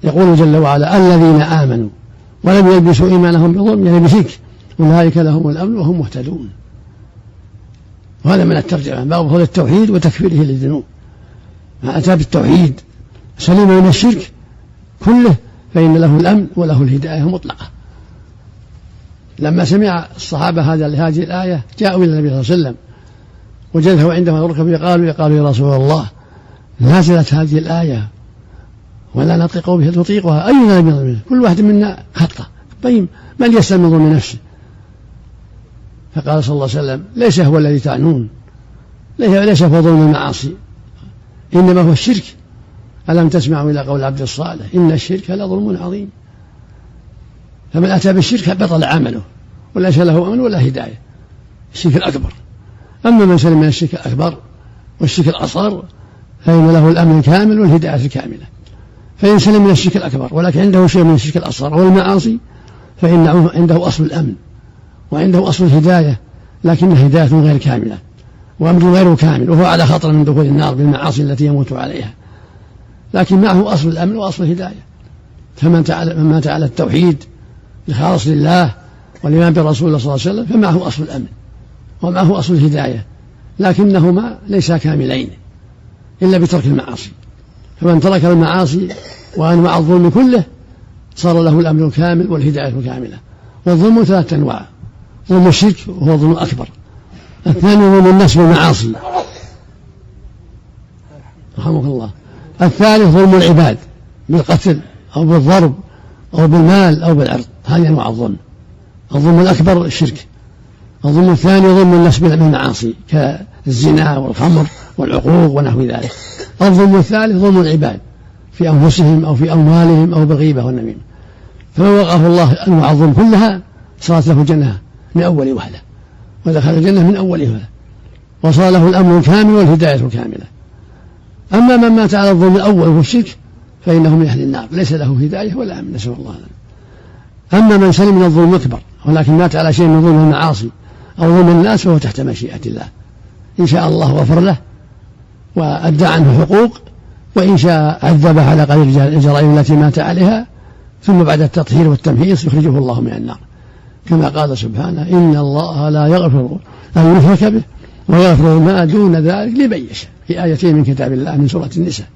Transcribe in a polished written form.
يقول جل وعلا الذين آمنوا ولم يلبسوا إيمانهم بظلم يعني بشرك أولئك لهم الأمن وهم مهتدون. وهذا من الترجمة باب فضل التوحيد وتكفيره للذنوب. ما أتى بالتوحيد سلم من الشرك كله فإن له الأمن وله الهداية مطلقة. لما سمع الصحابة هذه الآية جاءوا إلى النبي صلى الله عليه وسلم وجلسوا عندما الركب قالوا يا رسول الله نزلت هذه الآية ولا نطيقها أينا من كل واحد منا خطأ طيب من يسلم من ظلم نفسه. فقال صلى الله عليه وسلم ليس هو الذي تعنون ليس هو ظلم المعاصي إنما هو الشرك. ألم تسمعوا إلى قول العبد الصالح إن الشرك لظلم عظيم. فمن أتى بالشرك بطل عمله وليس له أمن ولا هداية الشرك الأكبر. أما من سلم من الشرك الأكبر والشرك الأصغر فإن له الأمن الكامل والهداية الكاملة. فإن سلم من الشرك الأكبر ولكن عنده شيء من الشرك الأصغر والمعاصي فإن عنده أصل الأمن وعنده أصل الهداية لكنها هداية غير كاملة وأمر غير كامل وهو على خطر من دخول النار بالمعاصي التي يموت عليها. لكن معه أصل الأمن وأصل الهداية. فمن مات على التوحيد الخالص لله والإيمان برسول الله صلى الله عليه وسلم فمعه أصل الأمن ومعه أصل الهداية لكنهما ليسا كاملين إلا بترك المعاصي. فمن ترك المعاصي وأنواع الظلم كله صار له الأمن الكامل والهداية الكاملة. والظلم 3 أنواع: ظلم الشرك وهو الظلم الأكبر، الثاني ظلم النفس بالمعاصي رحمك الله، الثالث ظلم العباد بالقتل أو بالضرب أو بالمال أو بالعرض. هذه أنواع الظلم. الظلم الأكبر الشرك، الظلم الثاني ظلم النفس بالمعاصي كالزنا والخمر والعقوق ونحو ذلك. الظلم الثالث ظلم العباد في أنفسهم أو في أموالهم أو بالغيبة والنميمة. فمن وقاه الله أنواع الظلم كلها صارت له جنة من أول وهلة ودخل الجنة من أول وهلة وصار له الأمن الكامل والهداية الكاملة. أما من مات على الظلم الأول وهو الشرك فإنه من أهل النار ليس له هداية ولا أمن نسأل الله عنه. أما من سلم من الظلم الأكبر ولكن مات على شيء من ظلم المعاصي أو ظلم الناس فهو تحت مشيئة الله. إن شاء الله غفر له وأدى عنه حقوق، وإن شاء عذبه على قدر الجرائم التي مات عليها، ثم بعد التطهير والتمحيص يخرجه الله من النار كما قال سبحانه: إن الله لا يغفر أن يشرك به ويغفر ما دون ذلك لمن يشاء، في آيتين من كتاب الله من سورة النساء.